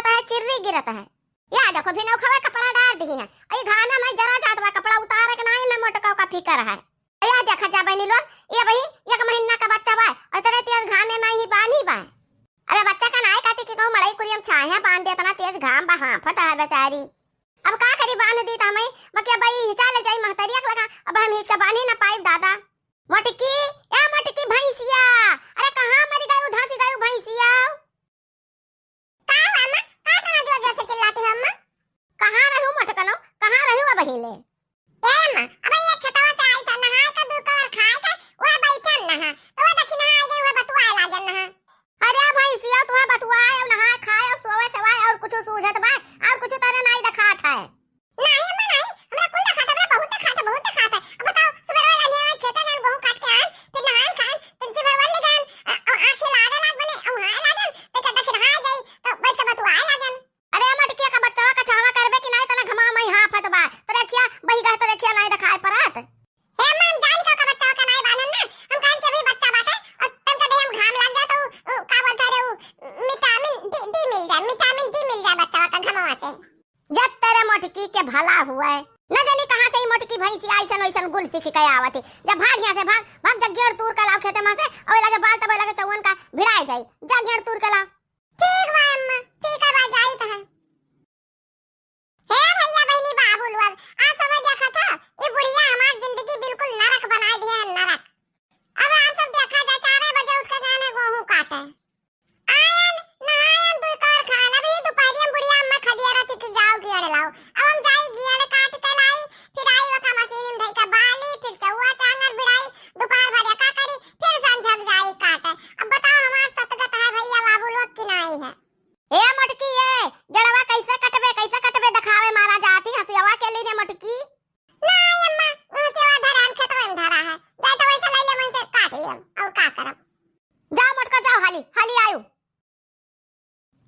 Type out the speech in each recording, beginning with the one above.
होता है, चिर्री गिरता है। या देखो भी नौखवा कपड़ा डाल दी है, आई घाना में जरा जात बा कपड़ा उतारे के नहीं ना मोटका का फिकर है। या देखा जा बहनी लोग, ये भाई 1 महीना का बच्चा बा और तेरे तेज घाम में ही बानी बा। अबे बच्चा का नाय काती के कहूं मड़ई कुरियम छाया बांध दे, इतना तेज घाम बा हाफत है बेचारी। अब का करी बांध दी त हमें बकिया भाई चले जाई महतरिया लगा, अब हम हिचका बांधी ना पाई दादा। मोटकी या मोटकी भैंसिया, अरे कहां मरी गई उधासी गई भैंसिया? का अम्मा का तना जोर जोर से चिल्लाती हो अम्मा? कहां रहू मोटकनो, कहां रहू अब हिले? ए अम्मा अब ये छटवा से आई त नहाए का दू कवर खाए का ओए बैठन नहा तो वो दखिना आई गई वो बतुआए लागन नहा। अरे भैंसिया तू बतुआए और नहाए खाए और सोवे सवाए और कुछ सूझत बा और कुछ तारे नहीं दिखात है। नहीं अम्मा नहीं, हमरा कुल दिखात है, बहुत दिखात है, बहुत दिखात है। अब बताओ सुबह वाला ने खेता में गेहूं काट के आए, फिर नहान खान फिर जी भर ले गन आंखें लागल लाग बने और हाय लागन तो कदा के नहाए गई तो बैठ के बतुआए लागन। अरे मटकिया का बच्चा का छावा करबे कि नहीं तना घमा मई हाफत बा तो रखिया बही गए तो रखिया नहीं दिखाए परत। हे मन जान का बच्चा का नहीं बानन ना, हम कान के भी बच्चा बाटे और तन का देह घाम लग जाए तो का बोलता रे विटामिन डी मिल जाए, विटामिन डी मिल जाए बच्चा का घमावा से। जब तेरे मोटकी के भला हुआ है न जानी कहां से ही मोटकी भैंसी ऐसन वैसन गुल सीख के आवती। जब भाग यहां से भाग भाग जग्गी और तूर का लाओ खेते में से और लगे बाल तब लगे चौवन का भिड़ाई जाई, जग्गी और तूर का लाओ। ठीक बा अम्मा, ठीक है बा जाई त है। हे भैया बहनी बाबू लोग आज सब देखा था ये बुढ़िया हमारी जिंदगी बिल्कुल नरक बना दिया है, नरक। अब आप सब देखा जा 4 बजे उठ के जाने गेहूं काटे आयन नहायन दुई कार खाना भी दोपहर में बुढ़िया अम्मा खदिया रहती कि जाओ गियर लाओ। अब हम जाई गियर काट के लाई, फिर आई वथा मशीन में धई का बाली, फिर चौवा चांगर भिड़ाई, दोपहर भर का करी, फिर संझक जाई काटे। अब बताओ हमार सतगत है भैया बाबू लोग की नहीं है। ए मटकी ये जड़वा कैसे कटबे दिखावे मारा जाती हसियावा के लिए मटकी। नहीं अम्मा सेवा धरान खेतवा में धरा है, जाए तो वैसे ले ले मैं से काट लियम और का करब। जाओ मटका जाओ हाली हाली आयो।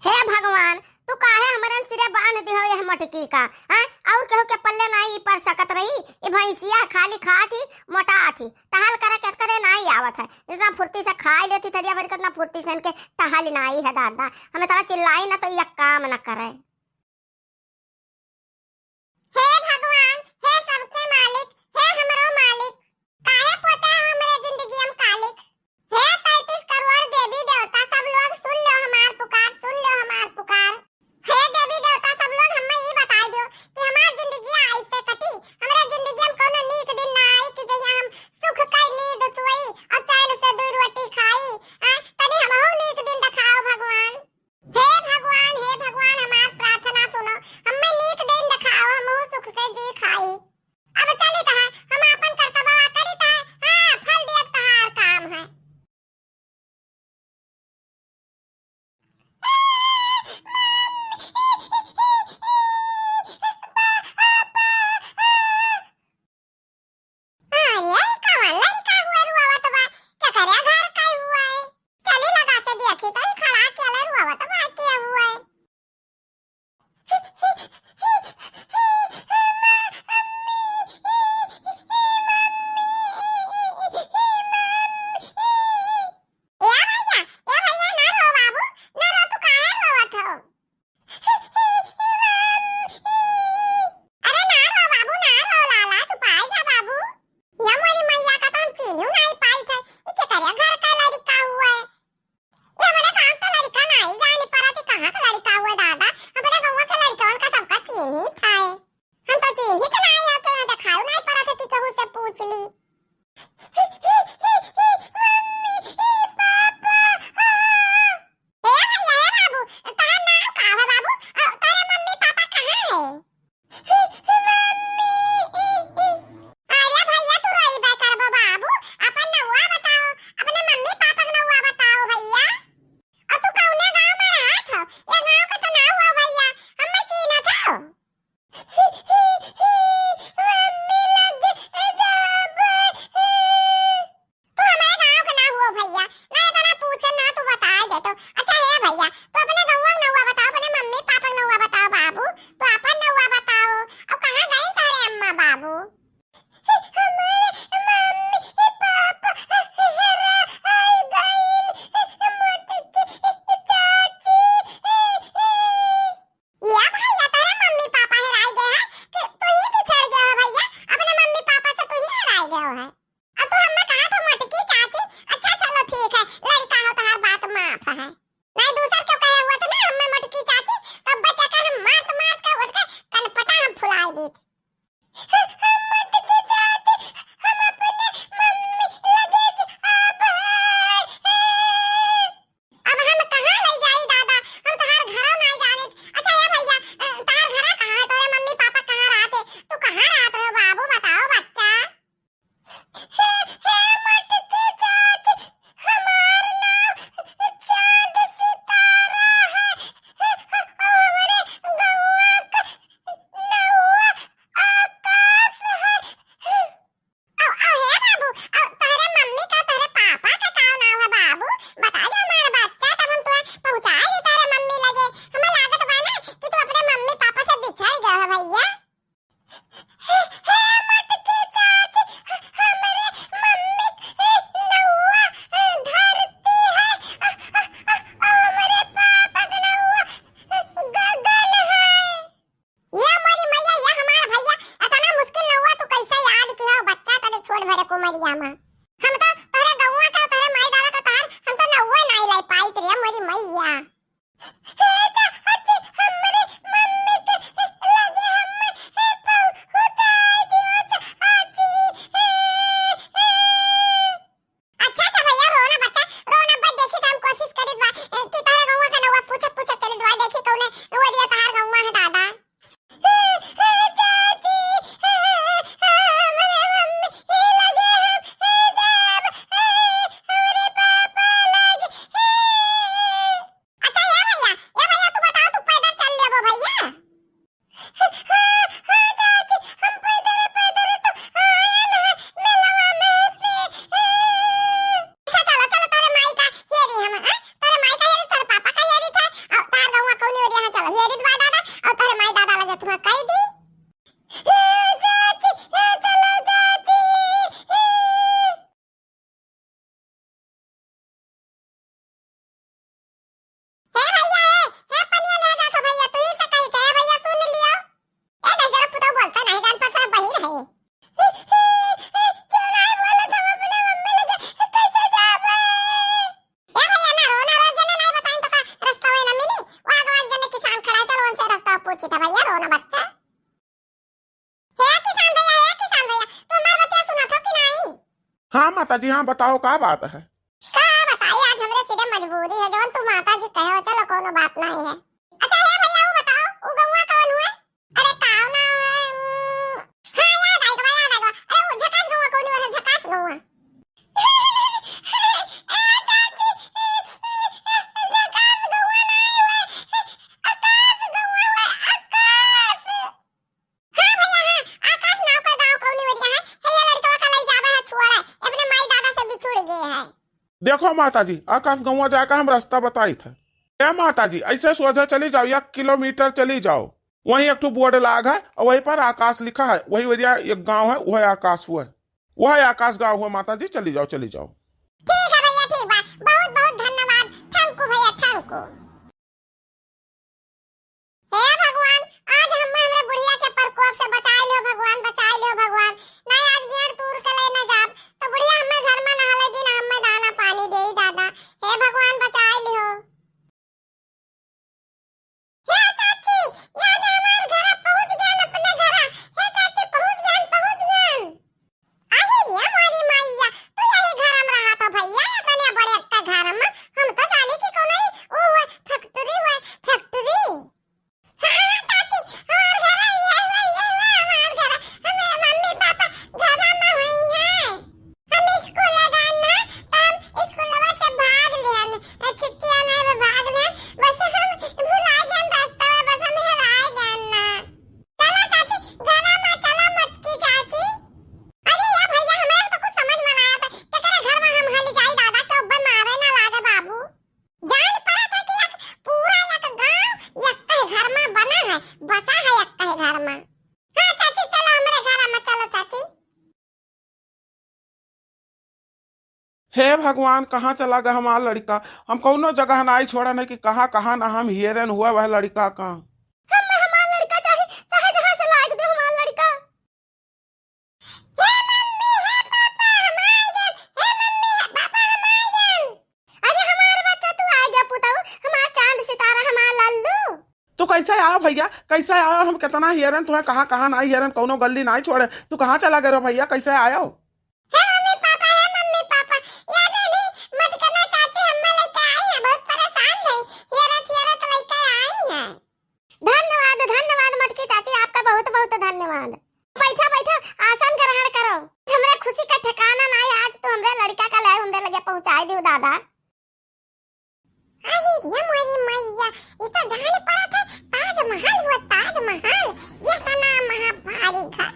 हे भगवान तू काहे हमरन सिरे बांध दी हो यह मटकी का हैं? और केहू के पल्ले नहीं पर सकत रही, ये भैंसिया खाली खाती मोटा थी, टहल करे नहीं आवत है। इतना फुर्ती से खा लेती तरिया भर कितना फुर्ती से इनके टहल नहीं है दादा। हमें थोड़ा चिल्लाई ना तो यह काम न करे। हे भगवान हे सबके मालिक हे हमरो मालिक, काहे पोता हमरे जिंदगी हम कालिक। हे 33 करोड़ देवी देवता सब लोग सुन लो हमार पुकार, सुन लो हमार पुकार। हे देवी देवता सब लोग हमें ये बता दो कि हमार जिंदगी ऐसे कटी, हमरा जिंदगी में कोनो नीक दिन ना आई कि जया हम सुख का नींद सोई और चैन से 2 रोटी खाई। तनी हमहु नीक दिन दिखाओ भगवान। हे भगवान हमार प्रार्थना सुनो, हमें नीक दिन दिखाओ, हमहु सुख से जी खाई। अब चली कहा हम अपन कर्तव्य करी ता हां फल दियत तहार काम है। गेरित बा दादा और तेरे माई दादा लगे तुहा कह दी चाची चलो चाची। हे भैया हे पनिया ले जा तो भैया तू ही से कही थे भैया सुन लियो। ए ना जरा पुतो बोलता नहीं जान पर बहिन है क्यों नहीं बोले तुम अपने मम्मी लगे कैसे जाबे। ए भैया ना रो जने नहीं बताइन तो का रास्ता में ना मिली वाग वाग जने किसान खड़ा चल उनसे रास्ता पूछी था भैया रोना बच्चा। हे किसान भैया तुम हमारी बतिया सुना था कि नहीं। हाँ माता जी हाँ बताओ क्या बात है। का बताइए आज हमरे सीधे मजबूरी है जवन तू माता जी कहे चलो कोनो बात नहीं है। अच्छा ये भैया वो बताओ वो गौवा कौन हुए। अरे काव ना हां याद आएगा अरे वो झकास गौवा कौन हुआ झकास गौवा। चाची झकास गौवा नहीं हुए आकाश गौवा हुए आकाश। हां भैया हां आकाश नाव का गांव कौन हुआ है ये लड़का का ले जावे है छुआ अपने माई दादा से बिछुड़ गए है। देखो माता जी आकाश गौवा जाकर हम रास्ता बताई थे। क्या माता जी ऐसे सोझा चली जाओ 1 किलोमीटर चली जाओ वहीं एक बोर्ड लाग है और वहीं पर आकाश लिखा है वही वजह एक गांव है वह आकाश हुआ है वह आकाश गांव हुआ। माता जी चली जाओ ठीक है भैया ठीक बा बहुत बहुत धन्यवाद थैंक भैया थैंक। हे भगवान आज हमरे बुढ़िया के प्रकोप से बचा लियो भगवान नहीं आज बियर दूर के ले न जाब तो बुढ़िया हमें घर में नहाले दिन हमें दाना पानी देई दादा। हे भगवान बचा लियो। हे चाची याद है हमार घर पहुंच गए अपने घर। हे चाची पहुंच गए आई दिया हमारी मैया तू यही घर में रहा था भैया अपने बड़े अक्का घर में हम तो जाने की को नहीं वो फैक्ट्री हे भगवान कहाँ चला गया हमारा लड़का। हम कौनो जगह ना छोड़ा नहीं कि कहाँ कहाँ ना हम हियरन हुआ वह लड़का का। हमारा लड़का चाहे जहाँ से लाग दे हमारा लड़का। हे मम्मी हे पापा हम आ गए। हे मम्मी हे पापा हम आ गए। अरे हमारा बच्चा तू आ गया पुताऊ हमारा चांद सितारा हमारा लल्लू। तू कैसे आया भैया कैसे आया। हम कितना हियरन तुम्हें कहाँ कहाँ ना हियरन कौनो गली ना छोड़े तू कहाँ चला गया भैया कैसे आया हो। धन्यवाद बैठा आसन ग्रहण करो। हमरे खुशी का ठिकाना नहीं आज तो हमरे लड़का का लाए हमरे लगे पहुंचाई दियो दादा। आई ये मोरी मैया ये तो जाने पड़ा था ताजमहल हुआ ताजमहल ये तना महा भारी घर।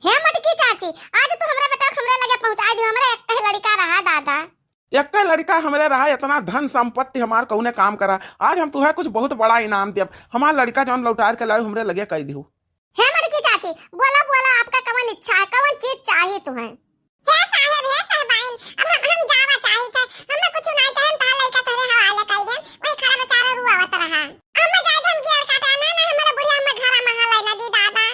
हे मटकी चाची आज तो हमरे बेटा हमरे लगे पहुंचाई दियो हमरे एक लड़का रहा दादा। एक लड़का हमरे रहा इतना धन संपत्ति हमार कौने काम करा आज हम तुम्हें कुछ बहुत बड़ा इनाम दिया। हमारा लड़का जौन लौटार के लाए हमरे लगे कह दियो। हे मटकी चाची बोला आपका कवन इच्छा है कवन चीज चाहिए तुम्हें। हे साहबाइन अब हम जावा चाहिए थे हमें कुछ नहीं चाहिए हम ताला लड़का तेरे हवाले कर दे वही खड़ा बेचारा रुआवत रहा। हम जाए हम गियर काटाना ना हमारे बुढ़िया में घर में हला नदी दादा।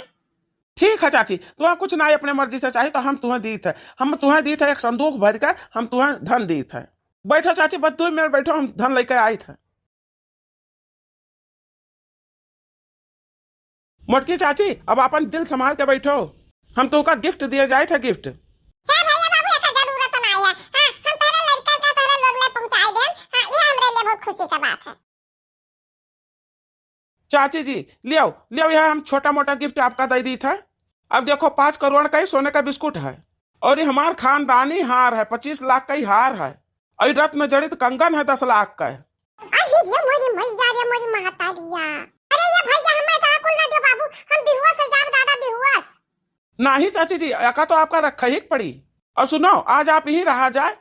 ठीक है चाची तुम्हें कुछ नहीं अपने मर्जी से चाहिए तो हम तुम्हें दी थे एक संदूक भर कर हम तुम्हें धन दी थे। बैठो चाची बस 2 मिनट बैठो हम धन लेकर आई थे। मोटकी चाची अब अपन दिल संभाल के बैठो हम तो का गिफ्ट दिए जाए थे गिफ्ट। हे भैया बाबू का जरूरत नहीं है हां हम तेरे लड़का का तेरे लोग ले पहुंचाई दें। हां ये हमरे लिए बहुत खुशी का बात है। चाची जी लियो यह हम छोटा मोटा गिफ्ट आपका दे दी था। अब देखो 5 करोड़ का ही सोने का बिस्कुट है और ये हमार खानदानी हार है 25 लाख का ही हार है और रत्न जड़ित कंगन है 10 लाख का है। ये मोरी मैया रे मोरी माता दिया। अरे ये भैया हमें ताकुल ना दे बाबू हम बेहुश हो जाब दादा बेहुश। नहीं चाची जी एका तो आपका रखा ही पड़ी। और सुनो आज आप यही रहा जाए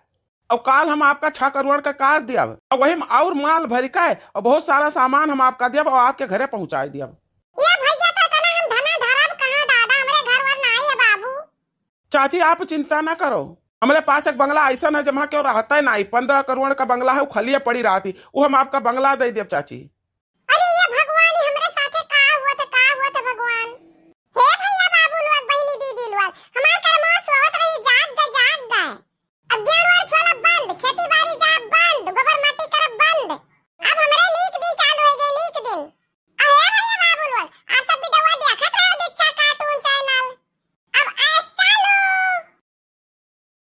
और काल हम आपका 6 करोड़ का कार दिया और वही में और माल भर का है और बहुत सारा सामान हम आपका दिया और आपके घरे पहुंचाए दिया। ये भैया तो तना हम धना धरब कहां दादा, हमरे घर वर नहीं है बाबू। चाची आप चिंता ना करो, हमारे पास एक बंगला ऐसा है जमा क्यों रहता है नहीं, 15 करोड़ का बंगला है, वो खलिया पड़ी रही थी, वो हम आपका बंगला दे दिया चाची।